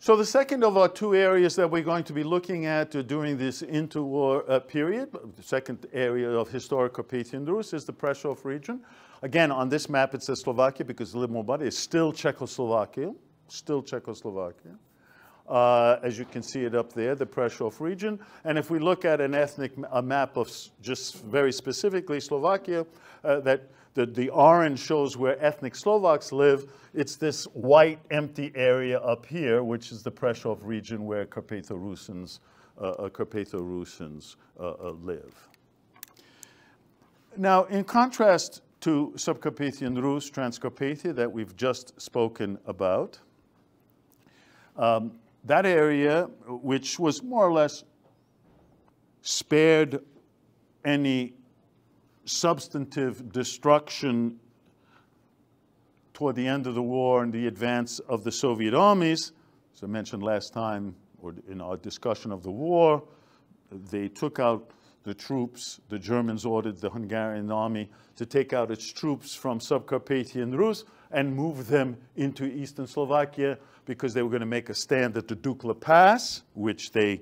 So the second of our two areas that we're going to be looking at during this interwar period, the second area of historic Carpathian Rus is the Prešov region. Again, on this map it says Slovakia because the little body is still Czechoslovakia, still Czechoslovakia. As you can see it up there, the Prešov region. And if we look at a map of just very specifically Slovakia, the orange shows where ethnic Slovaks live. It's this white empty area up here, which is the Prešov region where Carpatho-Rusyns live. Now, in contrast to Subcarpathian Rus, Transcarpathia, that we've just spoken about, that area, which was more or less spared any substantive destruction toward the end of the war and the advance of the Soviet armies. As I mentioned last time, or in our discussion of the war, they took out the troops. The Germans ordered the Hungarian army to take out its troops from Subcarpathian Rus and move them into eastern Slovakia because they were going to make a stand at the Dukla Pass, which they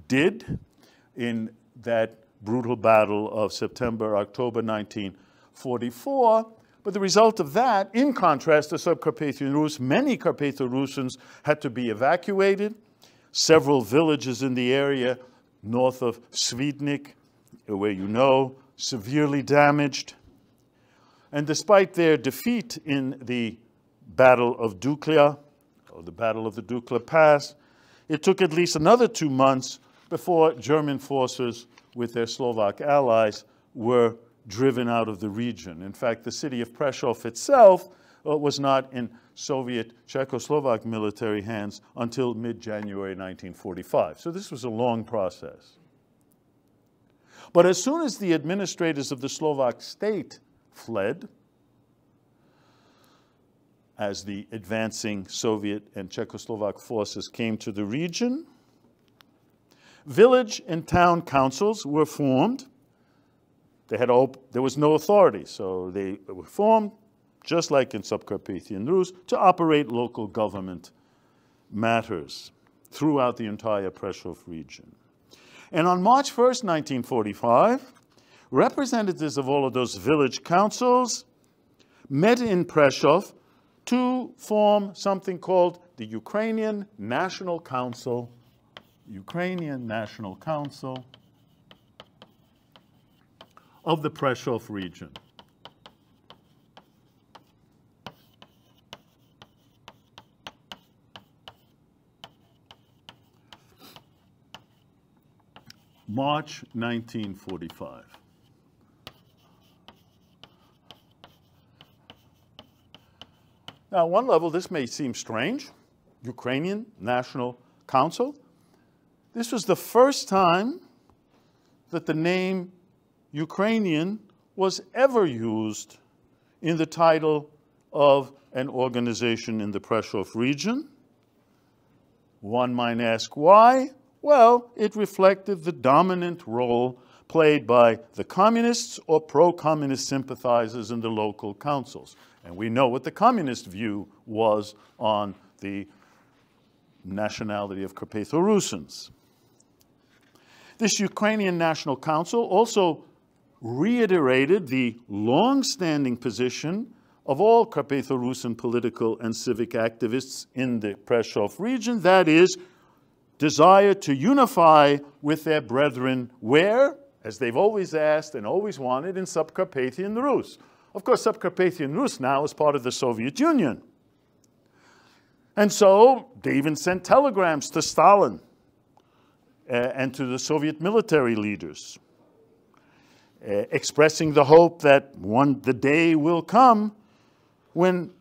did in that brutal battle of September-October 1944. But the result of that, in contrast to Subcarpathian Rus, many Carpatho-Rusyns had to be evacuated. Several villages in the area north of Svidnik, where you know, severely damaged. And despite their defeat in the Battle of Dukla, or the Battle of the Dukla Pass, it took at least another 2 months before German forces with their Slovak allies were driven out of the region. In fact, the city of Prešov itself was not in Soviet Czechoslovak military hands until mid-January 1945. So this was a long process. But as soon as the administrators of the Slovak state fled, as the advancing Soviet and Czechoslovak forces came to the region, village and town councils were formed. There was no authority, so they were formed, just like in Subcarpathian Rus, to operate local government matters throughout the entire Prešov region. And on March 1st, 1945, representatives of all of those village councils met in Prešov to form something called the Ukrainian National Council. Ukrainian National Council of the Prešov region. March 1945. Now, on one level, this may seem strange. Ukrainian National Council. This was the first time that the name Ukrainian was ever used in the title of an organization in the Prešov region. One might ask why. Well, it reflected the dominant role played by the communists or pro-communist sympathizers in the local councils. And we know what the communist view was on the nationality of Carpatho-Rusyns. This Ukrainian National Council also reiterated the long-standing position of all Carpatho-Rusyn political and civic activists in the Prešov region, that is, desire to unify with their brethren where, as they've always asked and always wanted, in Subcarpathian Rus. Of course, Subcarpathian Rus now is part of the Soviet Union. And so they even sent telegrams to Stalin and to the Soviet military leaders, expressing the hope that the day will come when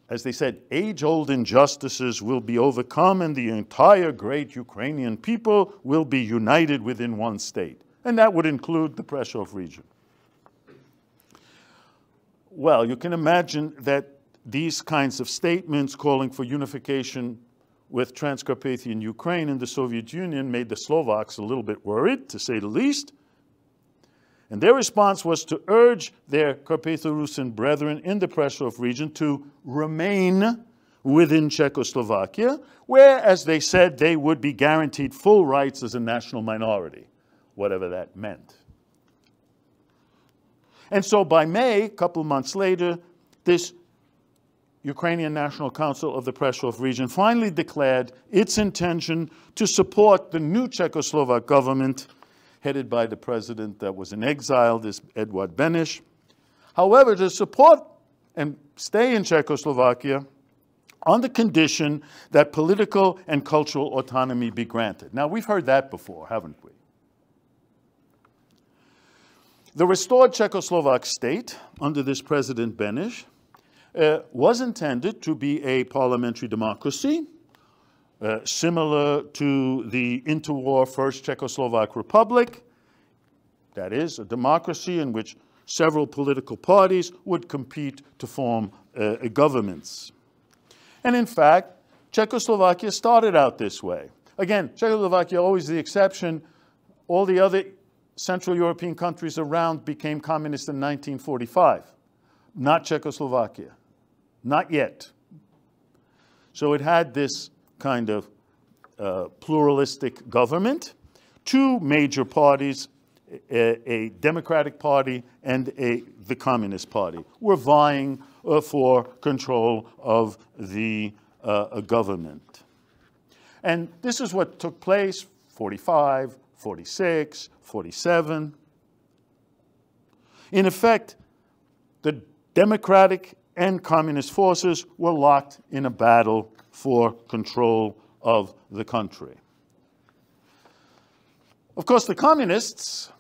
as they said, age-old injustices will be overcome and the entire great Ukrainian people will be united within one state. And that would include the Prešov region. Well, you can imagine that these kinds of statements calling for unification with Transcarpathian Ukraine and the Soviet Union made the Slovaks a little bit worried, to say the least. And their response was to urge their Carpatho-Rusyn brethren in the Prešov region to remain within Czechoslovakia, where, as they said, they would be guaranteed full rights as a national minority, whatever that meant. And so by May, a couple months later, this Ukrainian National Council of the Prešov region finally declared its intention to support the new Czechoslovak government headed by the president that was in exile, this Eduard Beneš. However, to support and stay in Czechoslovakia on the condition that political and cultural autonomy be granted. Now, we've heard that before, haven't we? The restored Czechoslovak state under this President Beneš was intended to be a parliamentary democracy, similar to the interwar First Czechoslovak Republic. That is, a democracy in which several political parties would compete to form governments. And in fact, Czechoslovakia started out this way. Again, Czechoslovakia always the exception. All the other Central European countries around became communist in 1945. Not Czechoslovakia. Not yet. So it had this kind of pluralistic government, two major parties, a Democratic Party and the Communist Party, were vying for control of the government. And this is what took place, 45, 46, 47. In effect, the Democratic and Communist forces were locked in a battle for control of the country. Of course, the Communists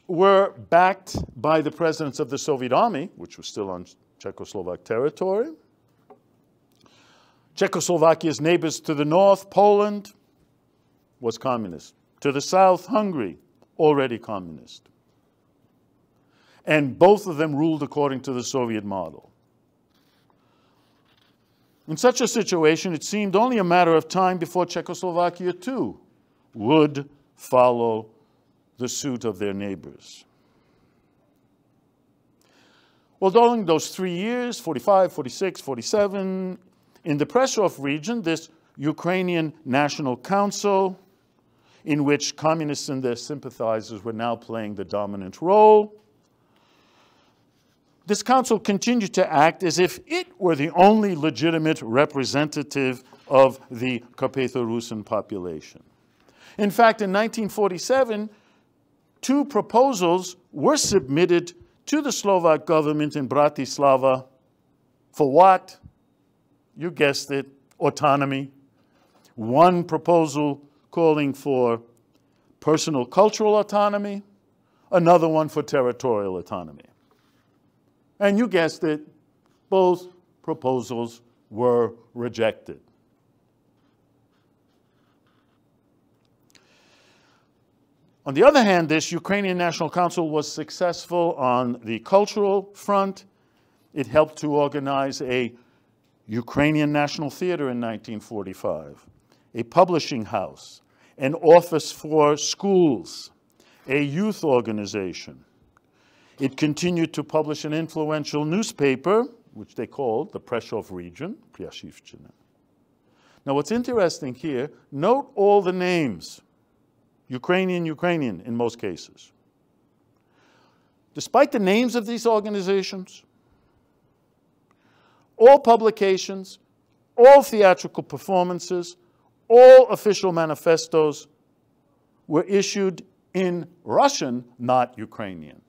were backed by the presidents of the Soviet Army, which was still on Czechoslovak territory. Czechoslovakia's neighbors to the north, Poland, was communist. To the south, Hungary, already communist. And both of them ruled according to the Soviet model. In such a situation, it seemed only a matter of time before Czechoslovakia, too, would follow the suit of their neighbors. Well, during those 3 years, 45, 46, 47, in the Prešov region, this Ukrainian National Council, in which communists and their sympathizers were now playing the dominant role, this council continued to act as if it were the only legitimate representative of the Carpatho-Rusyn population. In fact, in 1947, two proposals were submitted to the Slovak government in Bratislava for what? You guessed it, autonomy. One proposal calling for personal cultural autonomy, another one for territorial autonomy. And you guessed it, both proposals were rejected. On the other hand, this Ukrainian National Council was successful on the cultural front. It helped to organize a Ukrainian National Theater in 1945, a publishing house, an office for schools, a youth organization. It continued to publish an influential newspaper, which they called the Prešov Region, Pryashevschyna. Now, what's interesting here, note all the names. Ukrainian in most cases. Despite the names of these organizations, all publications, all theatrical performances, all official manifestos were issued in Russian, not Ukrainian.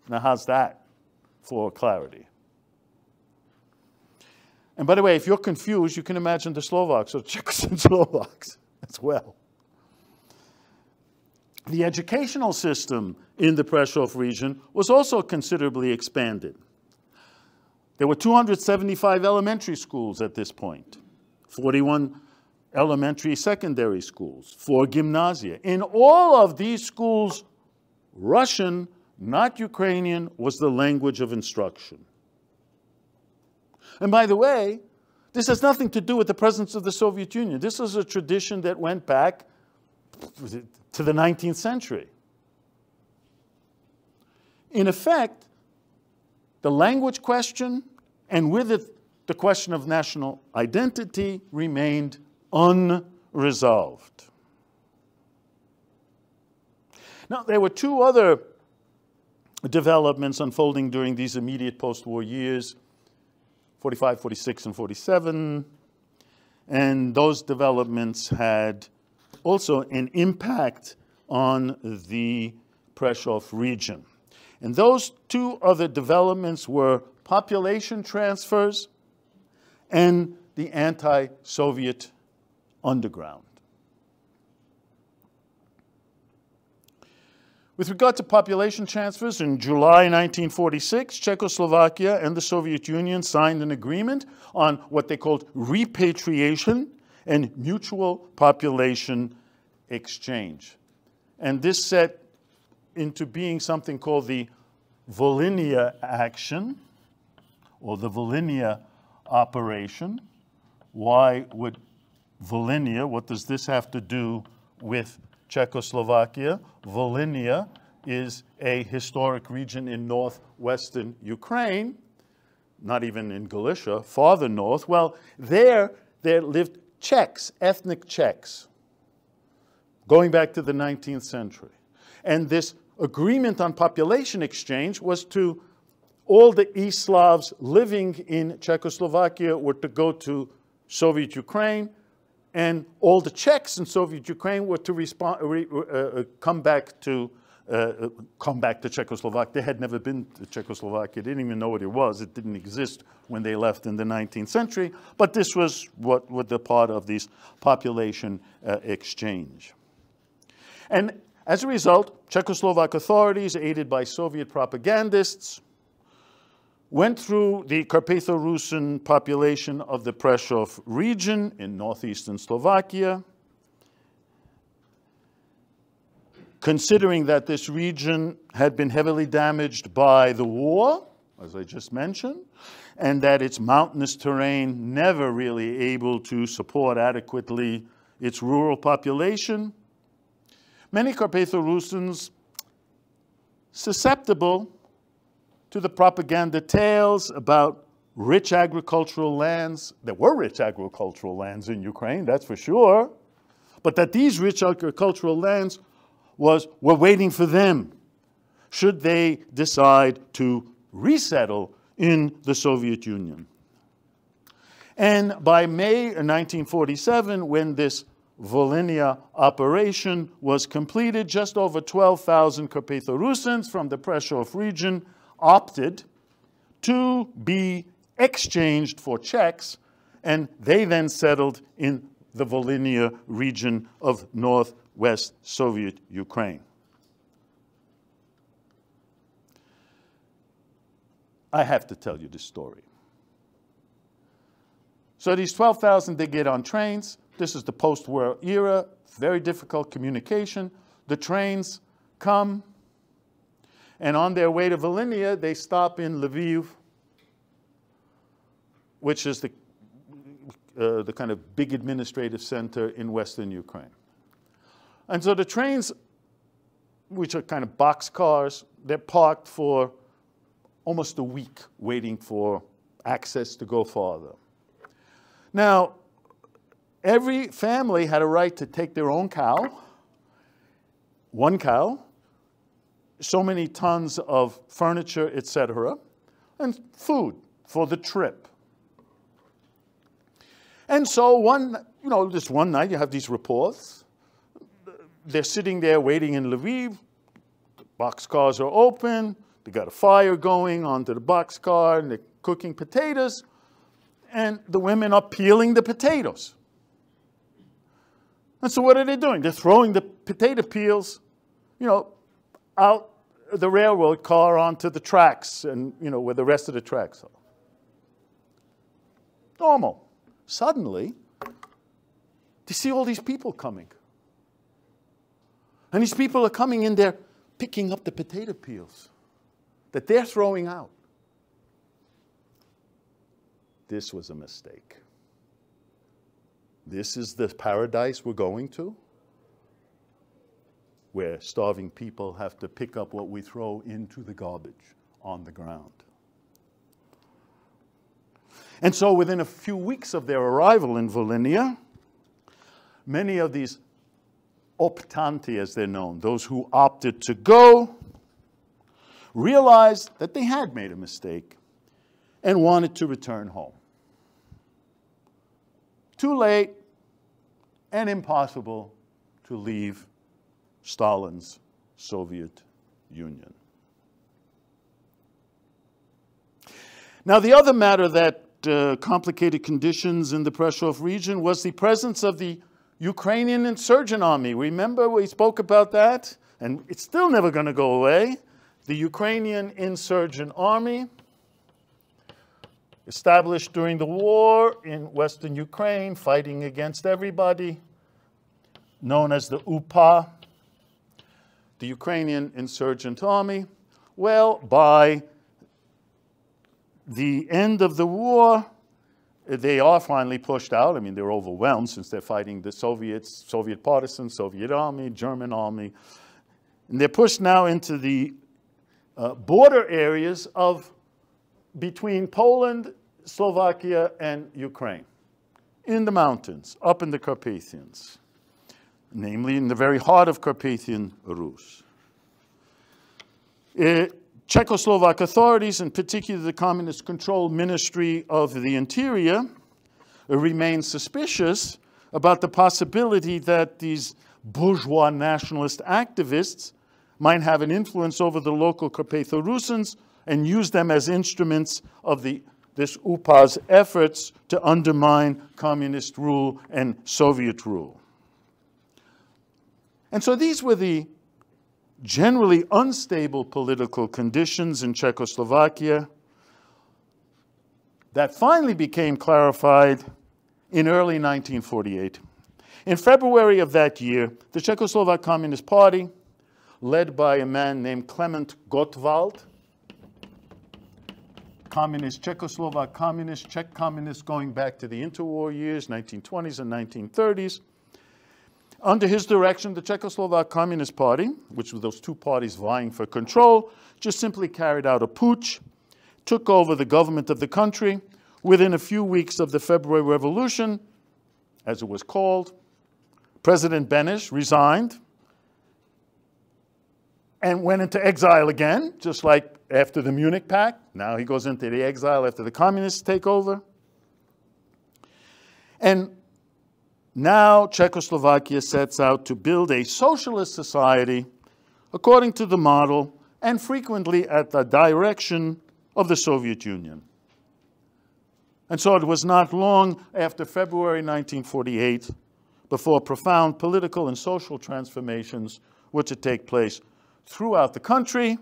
Now, how's that for clarity? And by the way, if you're confused, you can imagine the Slovaks or Czechs and Slovaks as well. The educational system in the Prešov region was also considerably expanded. There were 275 elementary schools at this point, 41 elementary secondary schools, 4 gymnasia. In all of these schools, Russian, not Ukrainian, was the language of instruction. And by the way, this has nothing to do with the presence of the Soviet Union. This is a tradition that went back to the 19th century. In effect, the language question, and with it the question of national identity remained unresolved. Now, there were two other developments unfolding during these immediate post-war years, 45, 46, and 47. And those developments had also an impact on the Prešov region. And those two other developments were population transfers and the anti-Soviet underground. With regard to population transfers, in July 1946, Czechoslovakia and the Soviet Union signed an agreement on what they called repatriation and mutual population exchange. And this set into being something called the Volhynia action, or the Volhynia operation. Why would Volhynia, what does this have to do with Czechoslovakia? Volhynia is a historic region in northwestern Ukraine, not even in Galicia, farther north. Well, there lived Czechs, ethnic Czechs, going back to the 19th century. And this agreement on population exchange was to all the East Slavs living in Czechoslovakia were to go to Soviet Ukraine, and all the Czechs in Soviet Ukraine were to come back to Czechoslovakia. They had never been to Czechoslovakia. They didn't even know what it was. It didn't exist when they left in the 19th century. But this was what was the part of this population exchange. And as a result, Czechoslovak authorities, aided by Soviet propagandists, went through the Carpatho-Rusyn population of the Prešov region in northeastern Slovakia, considering that this region had been heavily damaged by the war, as I just mentioned, and that its mountainous terrain never really able to support adequately its rural population. Many Carpatho-Rusyns susceptible to the propaganda tales about rich agricultural lands. There were rich agricultural lands in Ukraine, that's for sure, but that these rich agricultural lands were waiting for them should they decide to resettle in the Soviet Union. And by May 1947, when this Volhynia operation was completed, just over 12,000 Carpatho-Rusyns from the Prešov region opted to be exchanged for Czechs, and they then settled in the Volhynia region of northwest Soviet Ukraine. I have to tell you this story. So these 12,000, they get on trains. This is the post-war era, very difficult communication. The trains come, and on their way to Volhynia, they stop in Lviv, which is the kind of big administrative center in western Ukraine. And so the trains, which are kind of boxcars, they're parked for almost a week waiting for access to go farther. Now, every family had a right to take their own cow, one cow, so many tons of furniture, etc., and food for the trip. And so this one night you have these reports. They're sitting there waiting in Lviv. The boxcars are open. They got a fire going onto the boxcar, and they're cooking potatoes. And the women are peeling the potatoes. And so what are they doing? They're throwing the potato peels, out the railroad car onto the tracks, and where the rest of the tracks are. Normal. Suddenly, they see all these people coming. And these people are coming in there picking up the potato peels that they're throwing out. This was a mistake. This is the paradise we're going to, where starving people have to pick up what we throw into the garbage on the ground. And so within a few weeks of their arrival in Volhynia, many of these Optanty, as they're known, those who opted to go, realized that they had made a mistake and wanted to return home. Too late and impossible to leave Stalin's Soviet Union. Now, the other matter that complicated conditions in the Prešov region was the presence of the Ukrainian insurgent army. Remember we spoke about that? And it's still never going to go away. The Ukrainian insurgent army, established during the war in western Ukraine, fighting against everybody, known as the UPA, the Ukrainian insurgent army. Well, by the end of the war, they are finally pushed out. I mean, they're overwhelmed since they're fighting the Soviets, Soviet partisans, Soviet army, German army. And they're pushed now into the border areas of between Poland, Slovakia, and Ukraine, in the mountains, up in the Carpathians, namely in the very heart of Carpathian Rus. Czechoslovak authorities, in particular the communist-controlled Ministry of the Interior, remain suspicious about the possibility that these bourgeois nationalist activists might have an influence over the local Carpatho-Rusyns and use them as instruments of this UPA's efforts to undermine communist rule and Soviet rule. And so these were the generally unstable political conditions in Czechoslovakia that finally became clarified in early 1948. In February of that year, the Czechoslovak Communist Party, led by a man named Klement Gottwald, communist, Czechoslovak communist, Czech communist going back to the interwar years, 1920s and 1930s. Under his direction, the Czechoslovak Communist Party, which were those two parties vying for control, just simply carried out a putsch, took over the government of the country. Within a few weeks of the February Revolution, as it was called, President Beneš resigned and went into exile again, just like after the Munich Pact. Now he goes into the exile after the communists take over. And now Czechoslovakia sets out to build a socialist society according to the model and frequently at the direction of the Soviet Union. And so it was not long after February 1948 before profound political and social transformations were to take place throughout the country,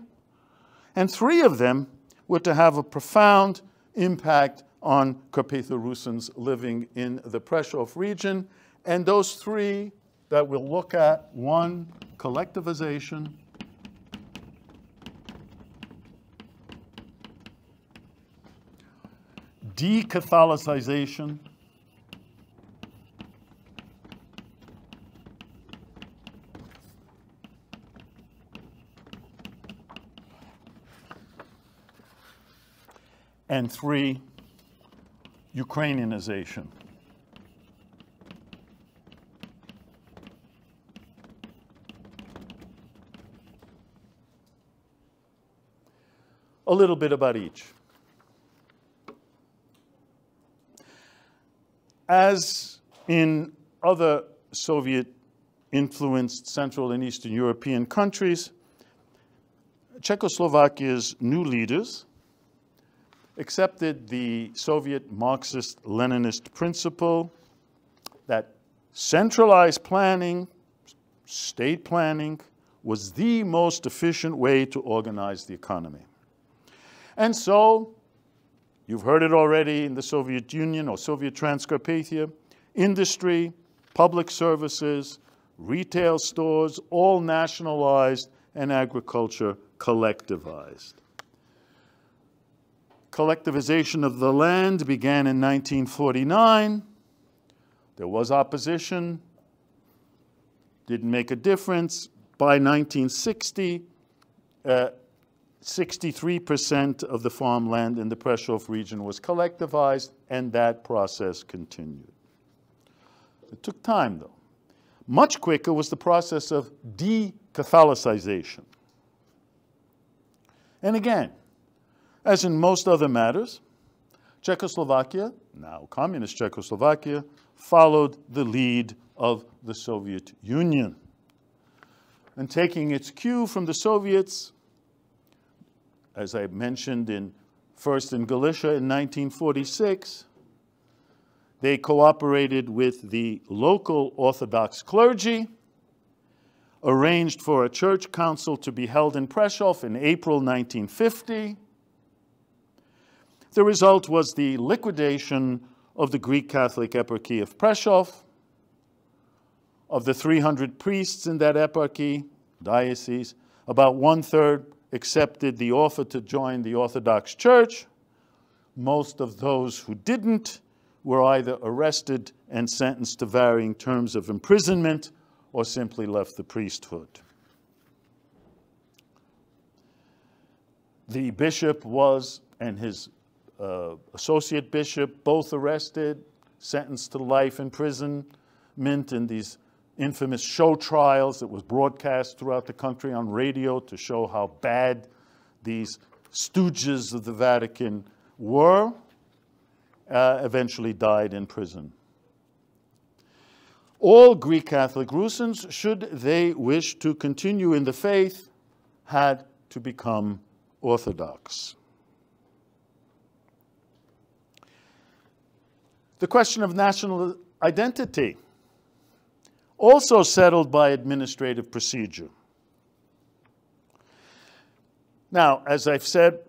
and three of them were to have a profound impact on Carpatho-Rusyns living in the Prešov region. And those three that we'll look at, one, collectivization, de-Catholicization, and three, Ukrainianization. A little bit about each. As in other Soviet-influenced Central and Eastern European countries, Czechoslovakia's new leaders accepted the Soviet Marxist-Leninist principle that centralized planning, state planning, was the most efficient way to organize the economy. And so, you've heard it already in the Soviet Union or Soviet Transcarpathia, industry, public services, retail stores, all nationalized, and agriculture collectivized. Collectivization of the land began in 1949. There was opposition, didn't make a difference. By 1960, 63% of the farmland in the Prešov region was collectivized, and that process continued. It took time, though. Much quicker was the process of de-Catholicization. And again, as in most other matters, Czechoslovakia, now communist Czechoslovakia, followed the lead of the Soviet Union. And taking its cue from the Soviets, as I mentioned first in Galicia in 1946, they cooperated with the local Orthodox clergy, arranged for a church council to be held in Prešov in April 1950. The result was the liquidation of the Greek Catholic Eparchy of Prešov. Of the 300 priests in that eparchy, diocese, about 1/3 accepted the offer to join the Orthodox Church. Most of those who didn't were either arrested and sentenced to varying terms of imprisonment or simply left the priesthood. The bishop and his associate bishop, both arrested, sentenced to life imprisonment in these infamous show trials that was broadcast throughout the country on radio to show how bad these stooges of the Vatican were, eventually died in prison. All Greek Catholic Rusyns, should they wish to continue in the faith, had to become Orthodox. The question of national identity, also settled by administrative procedure. Now, as I've said,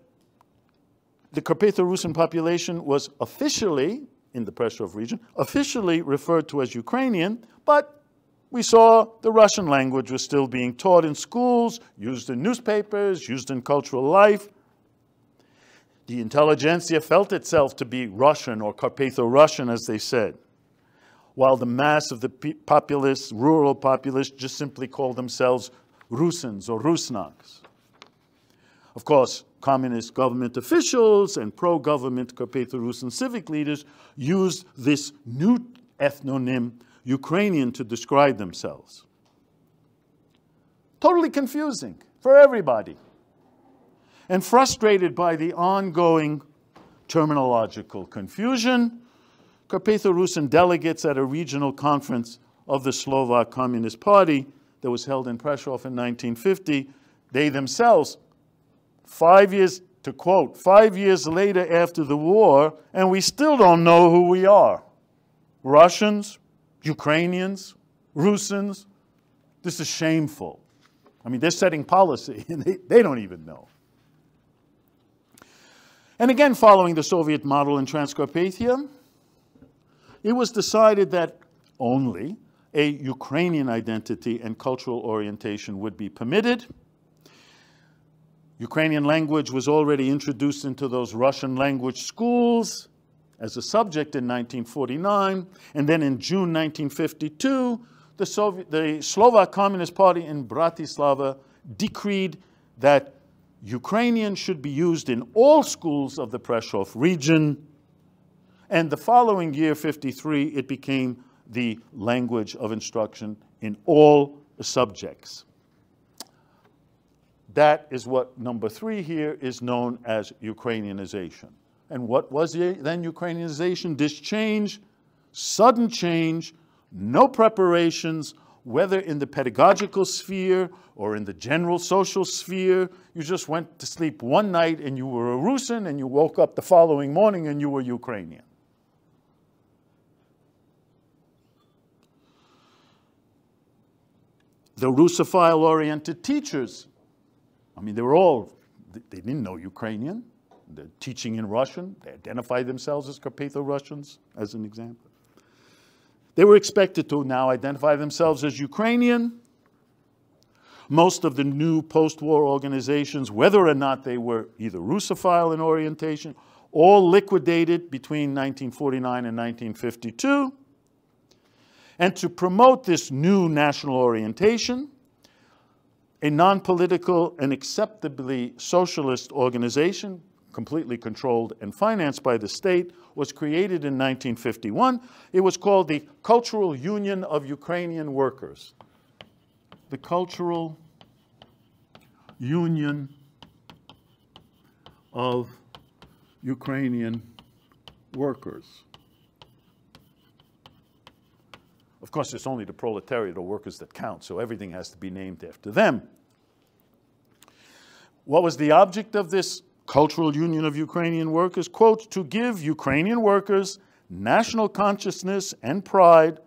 the Carpatho-Rusyn population was officially, in the Prešov region, officially referred to as Ukrainian, but we saw the Russian language was still being taught in schools, used in newspapers, used in cultural life. The intelligentsia felt itself to be Russian, or Carpatho-Russian, as they said, while the mass of the populace, rural populace, just simply called themselves Rusyns or Rusnaks. Of course, communist government officials and pro-government Carpatho-Rusyn civic leaders used this new ethnonym, Ukrainian, to describe themselves. Totally confusing for everybody. And frustrated by the ongoing terminological confusion, Carpatho-Rusyn delegates at a regional conference of the Slovak Communist Party that was held in Prešov in 1950, they themselves, 5 years, to quote, 5 years later after the war, and we still don't know who we are. Russians, Ukrainians, Rusyns. This is shameful. I mean, they're setting policy, and they don't even know. And again, following the Soviet model in Transcarpathia, it was decided that only a Ukrainian identity and cultural orientation would be permitted. Ukrainian language was already introduced into those Russian language schools as a subject in 1949, and then in June 1952, the Slovak Communist Party in Bratislava decreed that Ukrainian should be used in all schools of the Prešov region, and the following year, 1953, it became the language of instruction in all subjects. That is what number 3 here is known as Ukrainianization. And what was then Ukrainianization? This change, sudden change, no preparations, whether in the pedagogical sphere or in the general social sphere. You just went to sleep one night and you were a Rusyn, and you woke up the following morning and you were Ukrainian. The Russophile-oriented teachers, I mean, they didn't know Ukrainian. They're teaching in Russian. They identified themselves as Carpatho-Rusyns, as an example. They were expected to now identify themselves as Ukrainian. Most of the new post-war organizations, whether or not they were either Russophile in orientation, all liquidated between 1949 and 1952. And to promote this new national orientation, a non-political and acceptably socialist organization, completely controlled and financed by the state, was created in 1951. It was called the Cultural Union of Ukrainian Workers. The Cultural Union of Ukrainian Workers. Of course, it's only the proletariat or workers that count, so everything has to be named after them. What was the object of this Cultural Union of Ukrainian Workers? Quote, to give Ukrainian workers national consciousness and pride,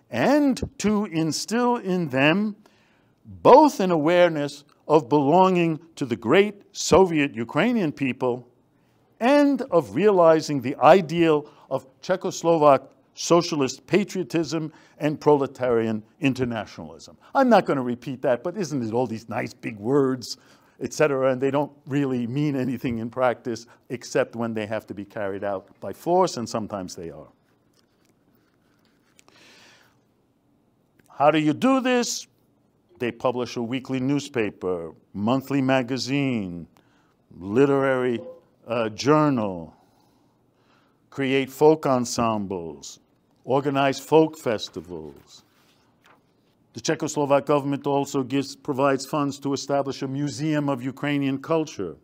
and to instill in them both an awareness of belonging to the great Soviet Ukrainian people and of realizing the ideal of Czechoslovak socialist patriotism and proletarian internationalism. I'm not going to repeat that, but isn't it all these nice big words, etc., and they don't really mean anything in practice except when they have to be carried out by force, and sometimes they are. How do you do this? They publish a weekly newspaper, monthly magazine, literary journal, create folk ensembles, organize folk festivals. The Czechoslovak government also provides funds to establish a museum of Ukrainian culture.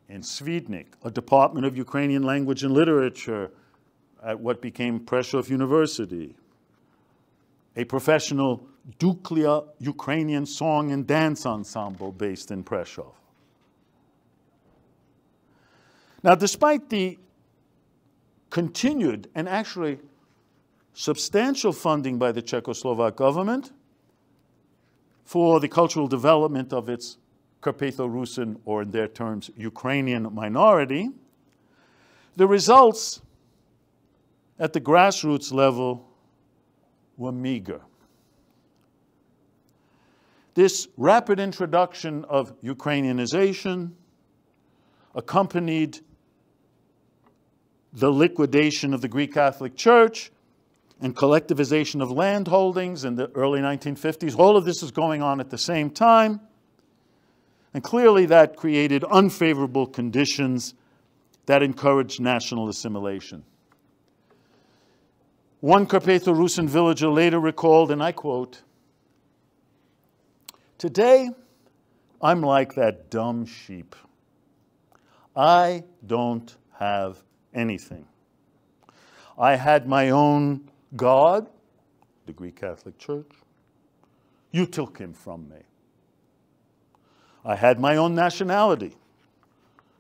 In Svidnik, a department of Ukrainian language and literature at what became Prešov University. A professional Duklia Ukrainian song and dance ensemble based in Prešov. Now, despite the continued and actually substantial funding by the Czechoslovak government for the cultural development of its Carpatho-Rusyn, or in their terms, Ukrainian minority, the results at the grassroots level were meager. This rapid introduction of Ukrainianization accompanied the liquidation of the Greek Catholic Church and collectivization of land holdings in the early 1950s. All of this is going on at the same time. And clearly that created unfavorable conditions that encouraged national assimilation. One Carpatho-Rusyn villager later recalled, and I quote, "Today, I'm like that dumb sheep. I don't have anything. I had my own God, the Greek Catholic Church. You took him from me. I had my own nationality,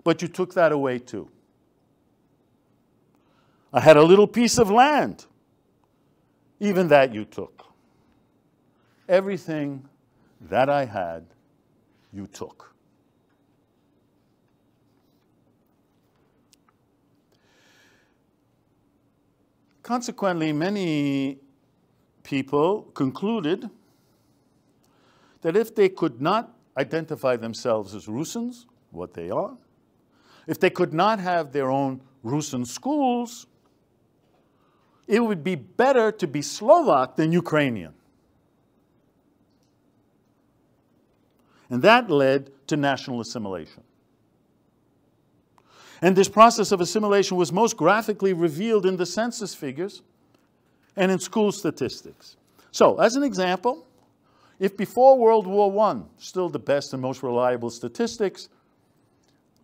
but you took that away too. I had a little piece of land. Even that you took. Everything that I had, you took." Consequently, many people concluded that if they could not identify themselves as Rusyns, what they are, if they could not have their own Rusyn schools, it would be better to be Slovak than Ukrainian. And that led to national assimilation. And this process of assimilation was most graphically revealed in the census figures and in school statistics. So, as an example, if before World War I, still the best and most reliable statistics,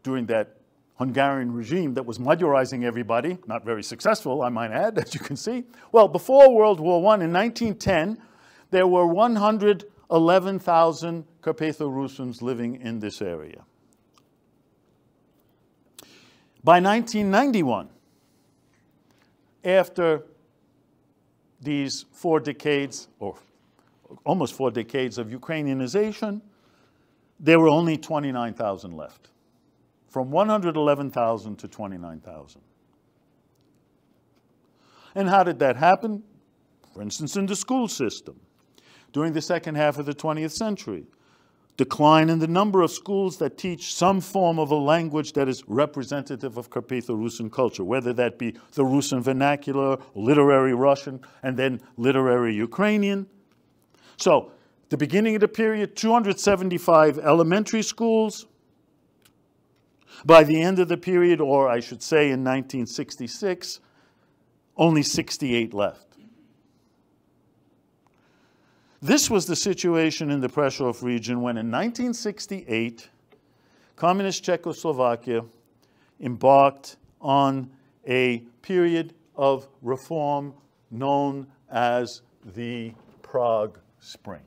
during that Hungarian regime that was Magyarizing everybody, not very successful, I might add, as you can see. Well, before World War I, in 1910, there were 111,000 Carpatho-Rusyns living in this area. By 1991, after these 4 decades, or almost 4 decades of Ukrainianization, there were only 29,000 left. From 111,000 to 29,000. And how did that happen? For instance, in the school system. During the second half of the 20th century, decline in the number of schools that teach some form of a language that is representative of Carpatho-Rusyn culture, whether that be the Rusyn vernacular, literary Russian, and then literary Ukrainian. So The beginning of the period, 275 elementary schools. By the end of the period, or I should say in 1966, only 68 left. This was the situation in the Prešov region when in 1968, communist Czechoslovakia embarked on a period of reform known as the Prague Spring.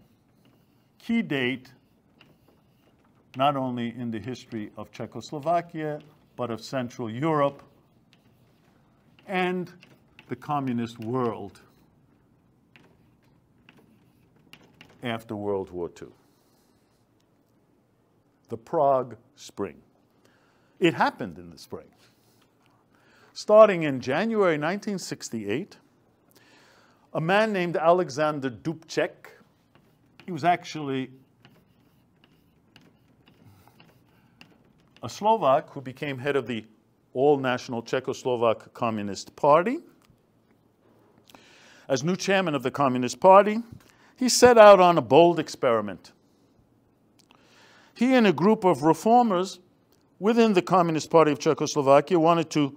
Key date, not only in the history of Czechoslovakia, but of Central Europe and the communist world after World War II. The Prague Spring. It happened in the spring. Starting in January 1968, a man named Alexander Dubček, he was actually a Slovak who became head of the all-national Czechoslovak Communist Party. As new chairman of the Communist Party, he set out on a bold experiment. He and a group of reformers within the Communist Party of Czechoslovakia wanted to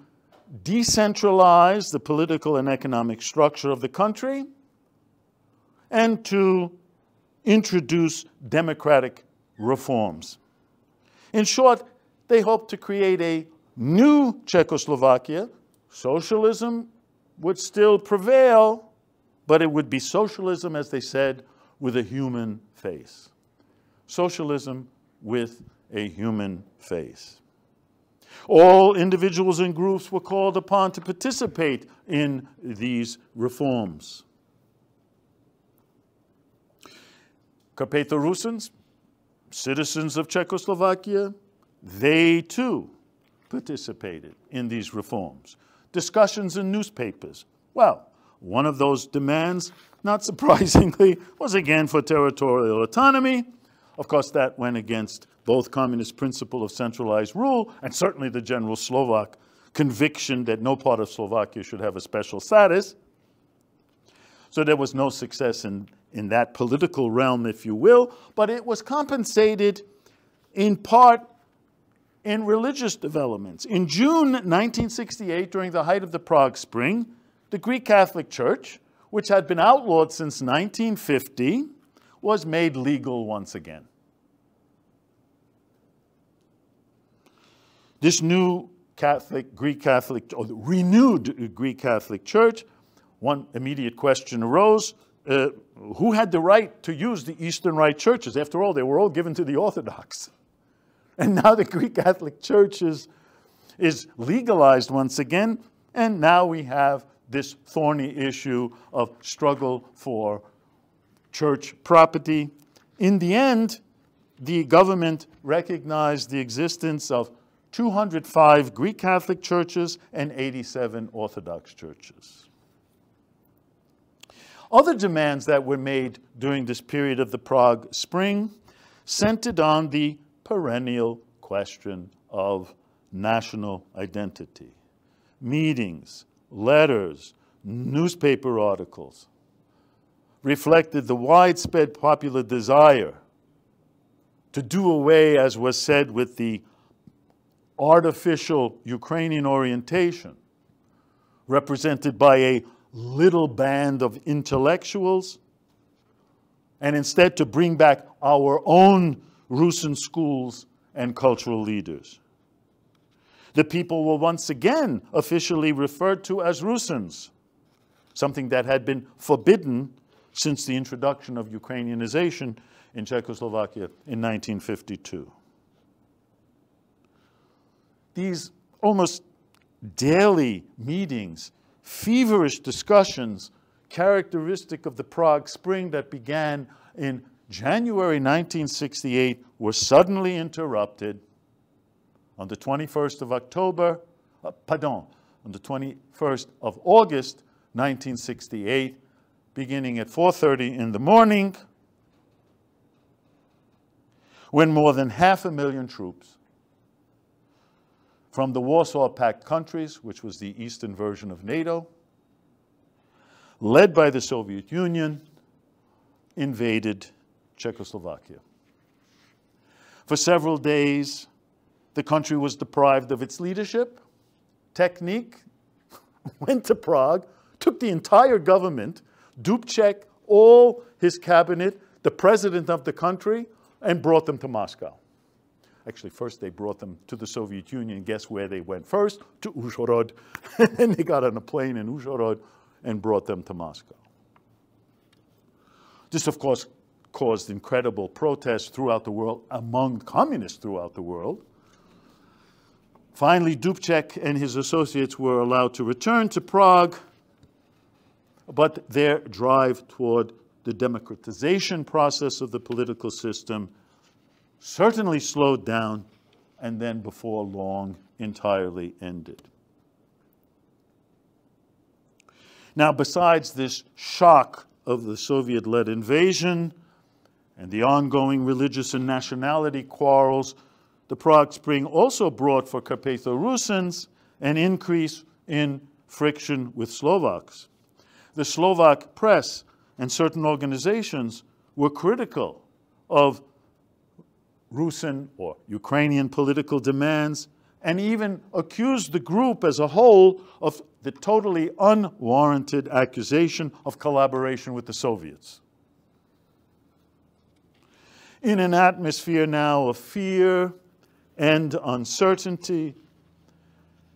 decentralize the political and economic structure of the country and to introduce democratic reforms. In short, they hoped to create a new Czechoslovakia. Socialism would still prevail, but it would be socialism, as they said, with a human face. Socialism with a human face. All individuals and groups were called upon to participate in these reforms. Carpatho-Rusyns, citizens of Czechoslovakia, they too participated in these reforms. Discussions in newspapers. Well, one of those demands, not surprisingly, was again for territorial autonomy. Of course, that went against both communist principle of centralized rule and certainly the general Slovak conviction that no part of Slovakia should have a special status. So there was no success in that political realm, if you will, but it was compensated in part in religious developments. In June 1968, during the height of the Prague Spring, the Greek Catholic Church, which had been outlawed since 1950, was made legal once again. This new Greek Catholic, or the renewed Greek Catholic Church, one immediate question arose, who had the right to use the Eastern Rite churches? After all, they were all given to the Orthodox. And now the Greek Catholic Church is legalized once again, and now we have this thorny issue of struggle for church property. In the end, the government recognized the existence of 205 Greek Catholic churches and 87 Orthodox churches. Other demands that were made during this period of the Prague Spring centered on the perennial question of national identity. Meetings, letters, newspaper articles reflected the widespread popular desire to do away, as was said, with the artificial Ukrainian orientation represented by a little band of intellectuals, and instead to bring back our own Rusin schools and cultural leaders. The people were once again officially referred to as Rusins, something that had been forbidden since the introduction of Ukrainianization in Czechoslovakia in 1952. These almost daily meetings, feverish discussions characteristic of the Prague Spring that began in January 1968 were suddenly interrupted on the 21st of October, on the 21st of August 1968, beginning at 4:30 in the morning, when more than 500,000 troops from the Warsaw Pact countries, which was the eastern version of NATO, led by the Soviet Union, invaded Czechoslovakia. For several days, the country was deprived of its leadership. Technique went to Prague, took the entire government, Dubček, all his cabinet, the president of the country, and brought them to Moscow. Actually, first they brought them to the Soviet Union. Guess where they went first? To Uzhhorod. And they got on a plane in Uzhhorod and brought them to Moscow. This, of course, caused incredible protests throughout the world, among communists throughout the world. Finally, Dubček and his associates were allowed to return to Prague, but their drive toward the democratization process of the political system certainly slowed down and then before long entirely ended. Now, besides this shock of the Soviet-led invasion and the ongoing religious and nationality quarrels, the Prague Spring also brought for Carpatho-Rusyns an increase in friction with Slovaks. The Slovak press and certain organizations were critical of Rusin or Ukrainian political demands and even accused the group as a whole of the totally unwarranted accusation of collaboration with the Soviets. In an atmosphere now of fear and uncertainty,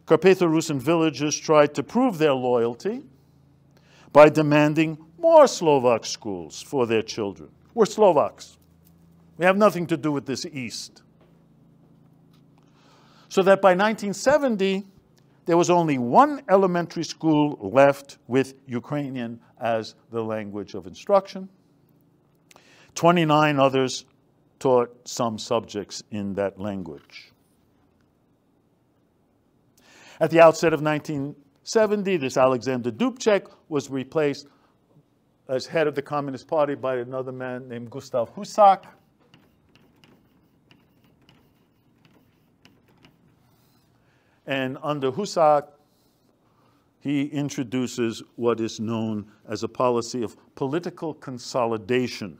Carpatho-Rusyn villagers tried to prove their loyalty by demanding more Slovak schools for their children. We're Slovaks. We have nothing to do with this East. So that by 1970, there was only one elementary school left with Ukrainian as the language of instruction. 29 others taught some subjects in that language. At the outset of 1970, this Alexander Dubček was replaced as head of the Communist Party by another man named Gustav Husak. And under Husak, he introduces what is known as a policy of political consolidation.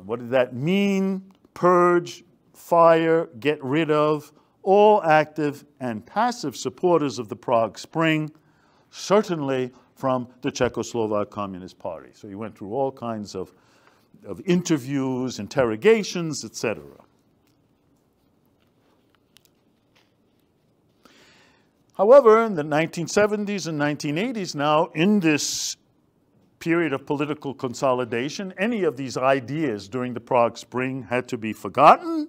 What did that mean? Purge, fire, get rid of all active and passive supporters of the Prague Spring, certainly from the Czechoslovak Communist Party. So he went through all kinds of interviews, interrogations, etc. However, in the 1970s and 1980s now, in this period of political consolidation, any of these ideas during the Prague Spring had to be forgotten.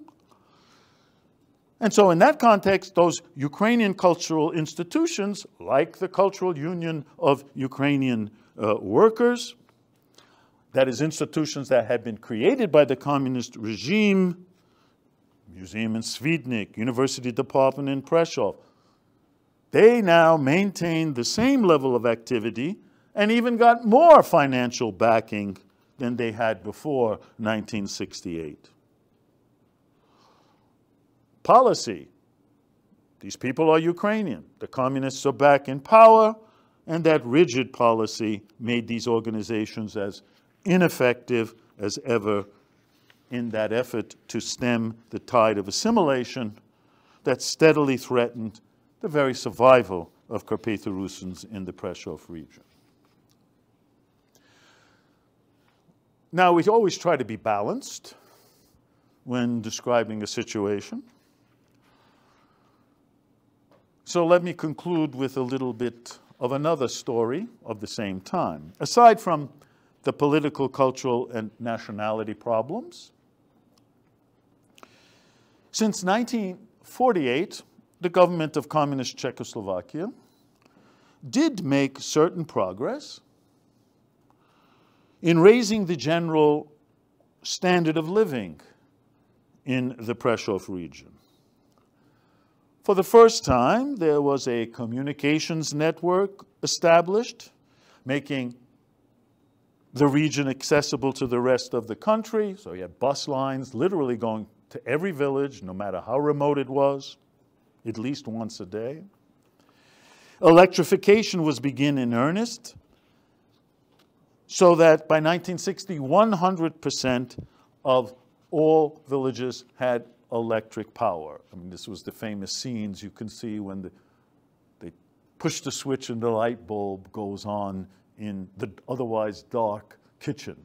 And so in that context, those Ukrainian cultural institutions, like the Cultural Union of Ukrainian Workers, that is, institutions that had been created by the communist regime, museum in Svidnik, university department in Prešov, they now maintained the same level of activity and even got more financial backing than they had before 1968. Policy. These people are Ukrainian. The communists are back in power, and that rigid policy made these organizations as ineffective as ever in that effort to stem the tide of assimilation that steadily threatened the very survival of Carpatho-Rusyns in the Prešov region. Now, we always try to be balanced when describing a situation. So let me conclude with a little bit of another story of the same time. Aside from the political, cultural, and nationality problems, since 1948, the government of communist Czechoslovakia did make certain progress in raising the general standard of living in the Prešov region. For the first time, there was a communications network established, making the region accessible to the rest of the country. So you had bus lines literally going to every village, no matter how remote it was, at least once a day. Electrification was begun in earnest. so that by 1960, 100% of all villages had electric power. I mean, this was the famous scenes you can see when they push the switch and the light bulb goes on in the otherwise dark kitchen.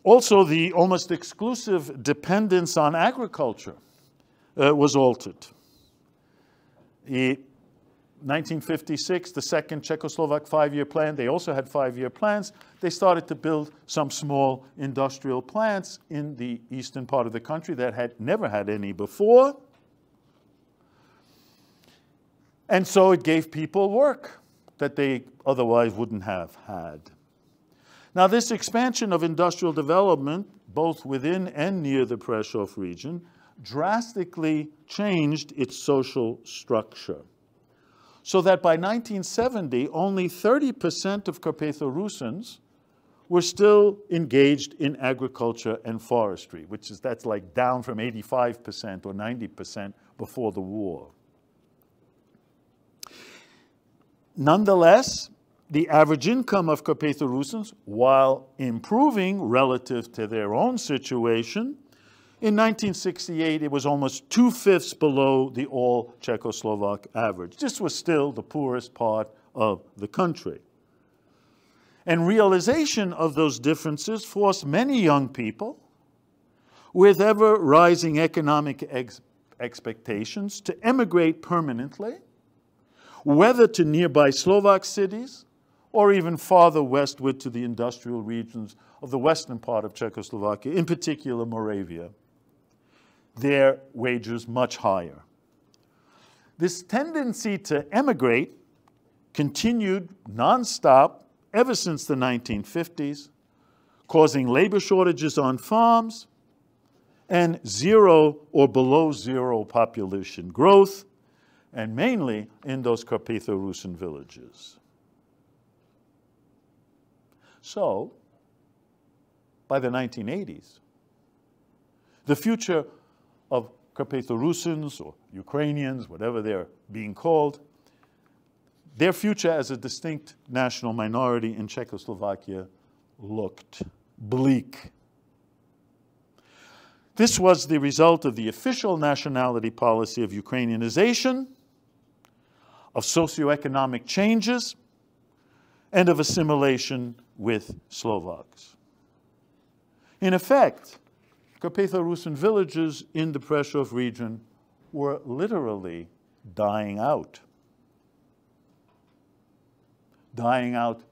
Also, the almost exclusive dependence on agriculture was altered. In 1956, the second Czechoslovak five-year plan, they also had five-year plans. They started to build some small industrial plants in the eastern part of the country that had never had any before. And so it gave people work that they otherwise wouldn't have had. Now, this expansion of industrial development, both within and near the Prešov region, drastically changed its social structure. So that by 1970, only 30% of Carpatho-Rusyns were still engaged in agriculture and forestry, that's like down from 85% or 90% before the war. Nonetheless, the average income of Carpatho-Rusyns, while improving relative to their own situation, in 1968, it was almost 2/5 below the all Czechoslovak average. This was still the poorest part of the country. And realization of those differences forced many young people with ever-rising economic expectations to emigrate permanently, whether to nearby Slovak cities or even farther westward to the industrial regions of the western part of Czechoslovakia, in particular Moravia. Their wages much higher. This tendency to emigrate continued nonstop ever since the 1950s, causing labor shortages on farms and zero or below zero population growth, and mainly in those Carpatho-Rusyn villages. So, by the 1980s, the future of Carpatho-Rusyns or Ukrainians, whatever they're being called, their future as a distinct national minority in Czechoslovakia looked bleak. This was the result of the official nationality policy of Ukrainianization, of socioeconomic changes, and of assimilation with Slovaks. In effect, Carpatho-Rusyn villages in the Prešov region were literally dying out. Dying out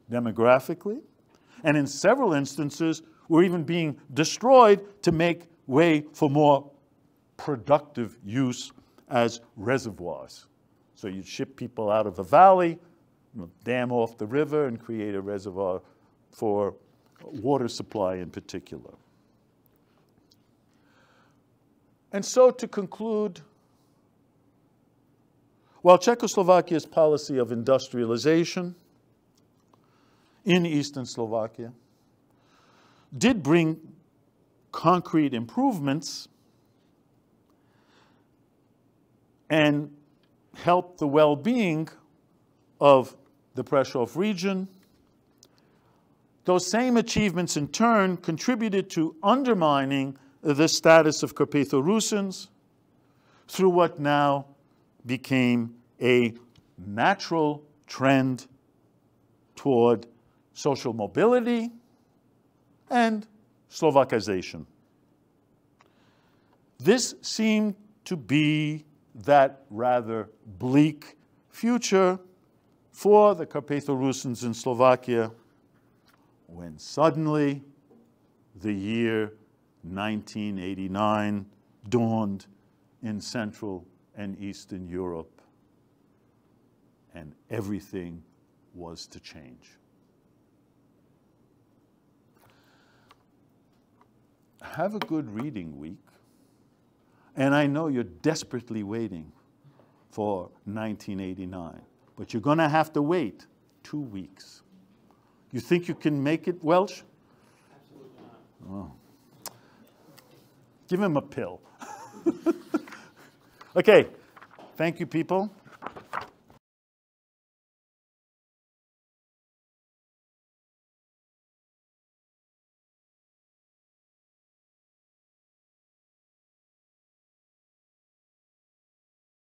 demographically, and in several instances were even being destroyed to make way for more productive use as reservoirs. So you'd ship people out of the valley, dam off the river, and create a reservoir for water supply in particular. And so to conclude, while Czechoslovakia's policy of industrialization in eastern Slovakia did bring concrete improvements and help the well-being of the Prešov region, those same achievements in turn contributed to undermining the status of Carpatho-Rusyns through what now became a natural trend toward social mobility and Slovakization. This seemed to be that rather bleak future for the Carpatho-Rusyns in Slovakia when suddenly the year 1989 dawned in Central and Eastern Europe, and everything was to change. Have a good reading week, and I know you're desperately waiting for 1989, but you're going to have to wait 2 weeks. You think you can make it, Welsh? Absolutely not. Oh. Give him a pill. Okay, thank you, people.